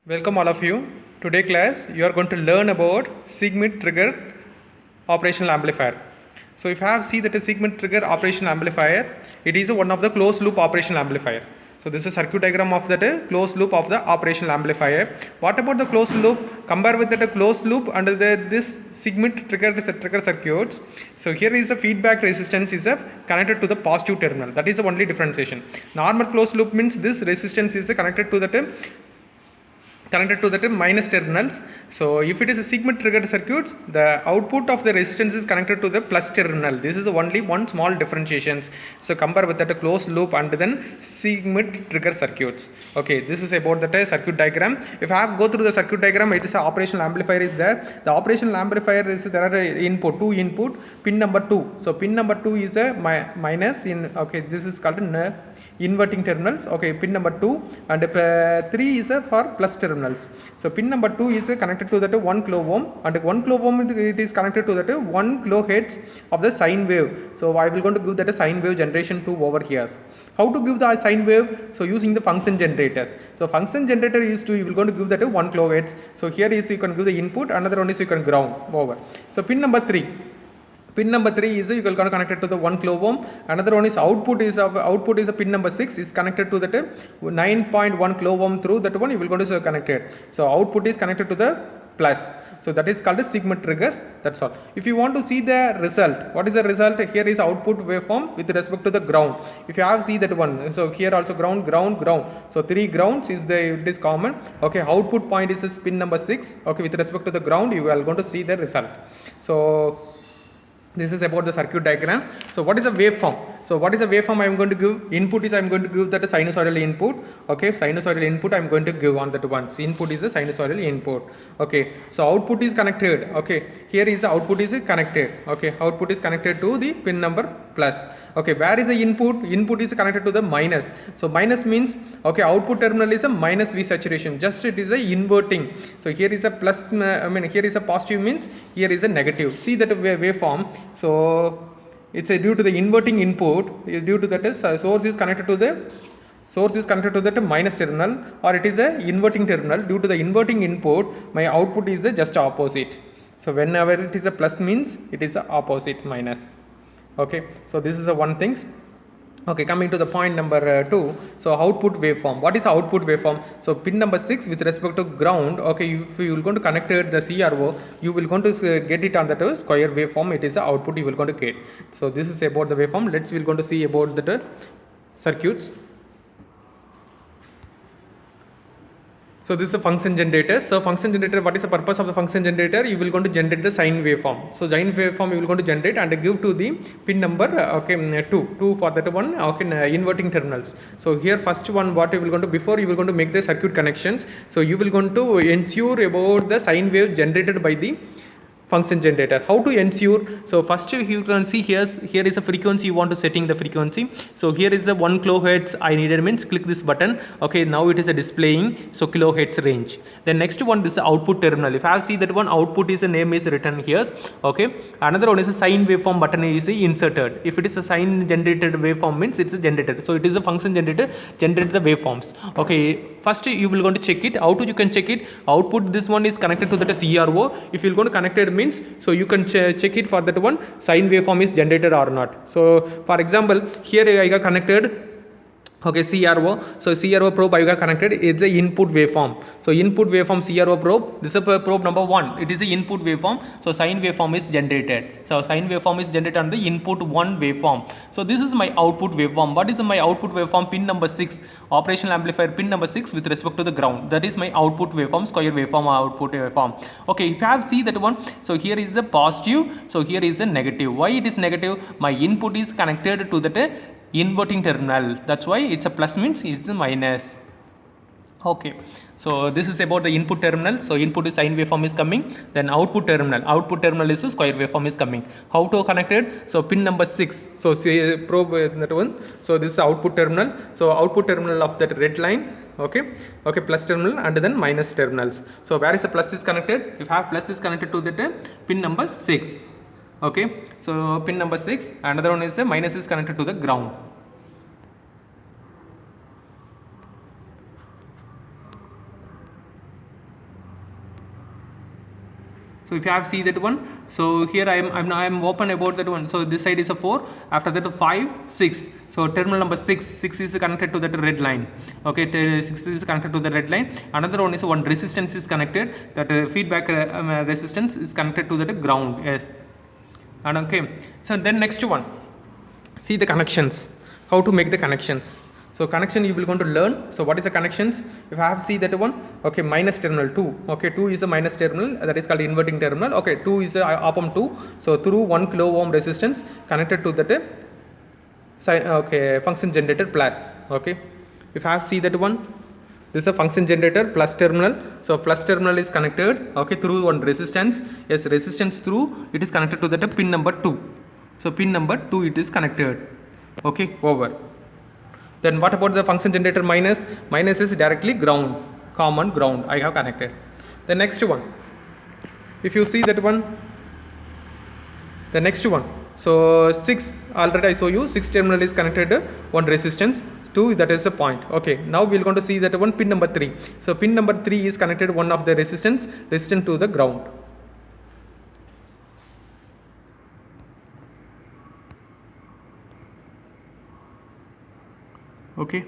Welcome all of you. Today class you are going to learn about segment trigger operational amplifier. So if I have see that a segment trigger operational amplifier, it is one of the closed loop operational amplifier. So this is a circuit diagram of that closed loop of the operational amplifier. What about the closed loop? Compare with that closed loop under this segment trigger circuits. So here is the feedback resistance is connected to the positive terminal. That is the only differentiation. Normal closed loop means this resistance is connected to that minus terminals. So if it is a segment triggered circuits, the output of the resistance is connected to the plus terminal. This is only one small differentiations. So compare with that closed loop and then segment trigger circuits. Okay, this is about that circuit diagram. If I have go through the circuit diagram, it is a operational amplifier is there. The operational amplifier is there are input, two input, pin number 2. So pin number 2 is a minus in, okay, this is called inverting terminals. Okay, pin number 2 and 3 is for plus terminals. So pin number 2 is connected to that 1 kilo ohm and 1 kilo ohm it is connected to that 1 kilohertz of the sine wave. So I will going to give that a sine wave generation 2 over here. How to give the sine wave? So using the function generators. So function generator is to you will going to give that 1 kilohertz. So here is you can give the input, another one is you can ground over. So pin number 3. Pin number 3 is you can connected to the 1 kilo ohm. Another one is output is a pin number 6 is connected to that 9.1 kilo ohm through that one you will go to connected. So output is connected to the plus. So that is called a segment triggers. That's all. If you want to see the result, what is the result? Here is output waveform with respect to the ground. If you have see that one, so here also ground. So 3 grounds is it is common. Okay, output point is pin number 6. Okay, with respect to the ground, you are going to see the result. So this is about the circuit diagram. So what is a waveform? So what is a waveform I am going to give? Input is I am going to give that a sinusoidal input. Okay, sinusoidal input I am going to give on that one. So input is a sinusoidal input. Okay, so output is connected. Okay, here is the output is connected. Okay, output is connected to the pin number plus. Okay, where is the input? Input is connected to the minus. So minus means, okay, output terminal is a minus V saturation. Just it is a inverting. So here is a plus, here is a positive means here is a negative. See that waveform. So it's due to the inverting input, due to that source is connected to the minus terminal, or it is a inverting terminal. Due to the inverting input, my output is just opposite. So whenever it is a plus means it is a opposite minus. Okay, so this is the one thing. Okay, coming to the point number 2. So output waveform. What is output waveform? So pin number 6 with respect to ground. Okay, if you will going to connect it the CRO, you will going to get it on that square waveform. It is the output you will going to get. So this is about the waveform. We will going to see about the circuits. So this is a function generator. So function generator, what is the purpose of the function generator? You will going to generate the sine waveform. So sine waveform you will going to generate and give to the pin number 2 for that one. Okay, inverting terminals. So here first one what you will going to, before you will going to make the circuit connections. So you will going to ensure about the sine wave generated by the function generator. How to ensure? So first you can see here is a frequency you want to setting the frequency. So here is the 1 kilohertz I needed means click this button. Okay, now it is a displaying so kilohertz range. Then next one, this is output terminal. If I have see that one, output is a name is written here. Okay, another one is a sine waveform button is inserted. If it is a sine generated waveform means it's a generator. So it is a function generator generate the waveforms. Okay, first you will going to check it. How to you can check it? Output, this one is connected to that CRO. If you are going to connect it means, so you can check it for that one sine waveform is generated or not. So for example, here I got connected. Okay, CRO. So CRO probe I got connected. It's the input waveform. So input waveform CRO probe. This is probe number 1. It is the input waveform. So sine waveform is generated. So sine waveform is generated on the input 1 waveform. So this is my output waveform. What is my output waveform? Pin number 6. Operational amplifier pin number 6 with respect to the ground. That is my output waveform, square waveform, output waveform. Okay, if I have see that one, so here is a positive. So here is a negative. Why it is negative? My input is connected to that inverting terminal. That's why it's a plus means it's a minus. Okay, so this is about the input terminal. So input is sine waveform is coming. Then output terminal is a square waveform is coming. How to connect it? So pin number 6. So say probe that one. So this is output terminal. So output terminal of that red line. Okay, plus terminal and then minus terminals. So where is the plus is connected? If I have plus is connected to that pin number 6. Okay, so pin number 6. Another one is a minus is connected to the ground. So if you have see that one, so here I am open about that one. So this side is a 4, after that a 5, 6. So terminal number 6 is connected to that red line. Okay, 6 is connected to the red line. Another one is one resistance is connected, that feedback resistance is connected to that ground. Yes. And okay, so then next one, see the connections, how to make the connections. So connection you will going to learn. So what is the connections? If I have see that one, okay, minus terminal 2, okay, 2 is a minus terminal, that is called inverting terminal. Okay, 2 is a op-amp 2, so through 1 kilo ohm resistance connected to that okay, function generator plus. Okay, if I have see that one, this is a function generator plus terminal. So plus terminal is connected, okay, through one resistance. Yes, resistance through it is connected to that pin number 2. So pin number 2 it is connected. Okay, over. Then what about the function generator minus? Minus is directly ground, common ground I have connected. The next one, if you see that one, the next one, so 6 already I show you, 6 terminal is connected to one resistance, 2 that is a point. Okay, now we are going to see that one pin number 3. So pin number 3 is connected one of the resistance to the ground. Okay,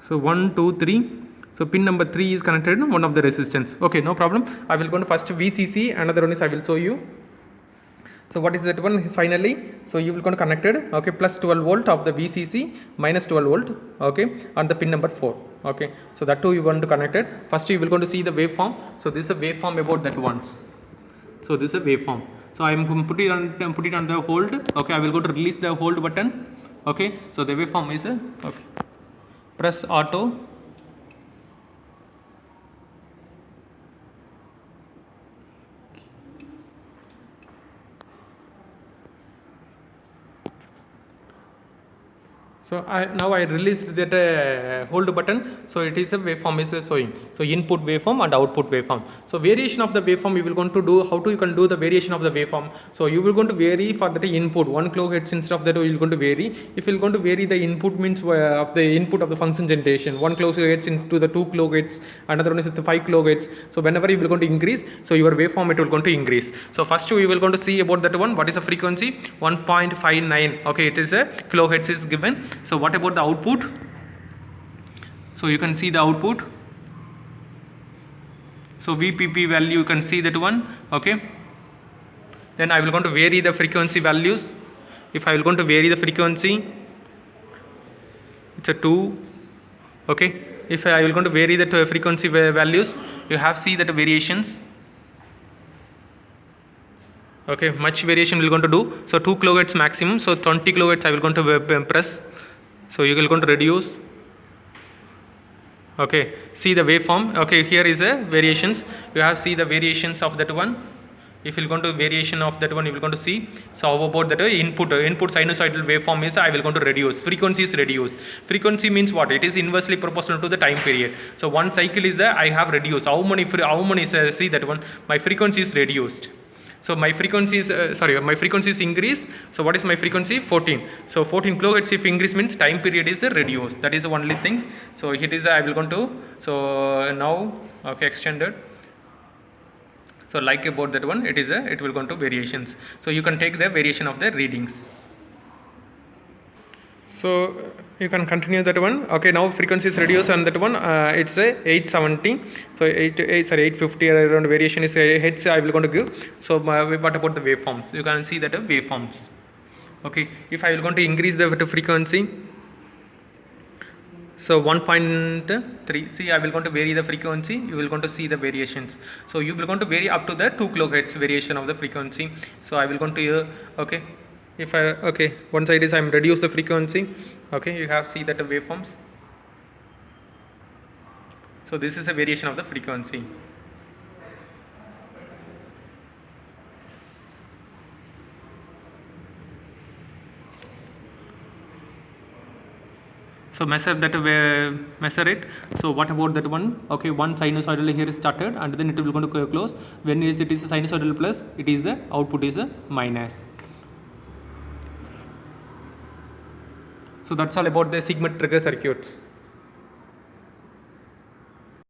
so 1 2 3, so pin number 3 is connected to one of the resistance. Okay, no problem. I will go to first VCC, another one is I will show you. So what is that one finally? So you will going to connected, okay, plus 12 volt of the VCC, minus 12 volt, okay, on the pin number 4. Okay, so that too you want to connect it. First you will going to see the waveform. So this is a waveform about that ones. So this is a waveform. So I am going to put it on the hold. Okay, I will go to release the hold button. Okay, so the waveform is okay. Press auto. So now I released that hold button. So it is a waveform is showing. So input waveform and output waveform. So variation of the waveform you will going to do. How to you can do the variation of the waveform? So you will going to vary for the input 1 kHz instead of that you will going to vary. If you will going to vary the input means of the input of the function generation 1 kHz into the 2 kHz, another one is at the 5 kHz. So whenever you will going to increase, so your waveform it will going to increase. So first we will going to see about that one. What is the frequency? 1.59. Okay, it is a kilohertz is given. So what about the output? So you can see the output. So VPP value you can see that one. Okay, then I will going to vary the frequency values. If I will going to vary the frequency, it's a 2. Okay, if I will going to vary the frequency values, you have see that variations. Okay, much variation we will going to do. So 2 kHz maximum, so 20 kHz I will going to press. So you will going to reduce. Okay, see the waveform. Okay, here is a variations. You have see the variations of that one. If you will going to variation of that one, you will going to see. So how about that input sinusoidal waveform is I will going to reduce. Frequency is reduced. Frequency means what? It is inversely proportional to the time period. So one cycle is I have reduced. How many see that one? My frequency is reduced. So my frequency is my frequency is increased. So what is my frequency? 14. So 14 kHz if increase means time period is reduced. That is the only thing. So it is I will going to, so now okay, extended. So like about that one, it is it will go into variations. So you can take the variation of the readings. So you can continue that one. Okay, now frequency is reduced on that one. It's a 870. So 850 around variation is hertz I will going to give. So what about the waveforms? You can see that waveforms. Okay, if I will going to increase the frequency. So 1.3, see I will going to vary the frequency, you will going to see the variations. So you will going to vary up to the 2 kHz variation of the frequency. So I will going to okay, if I okay, one side is I am reduce the frequency. Okay, you have see that the waveforms. So this is a variation of the frequency. So measure it. So what about that one? Okay, one sinusoidal here is started and then it will going to close. When it is a sinusoidal plus, it is a output is a minus. So that's all about the segment trigger circuits.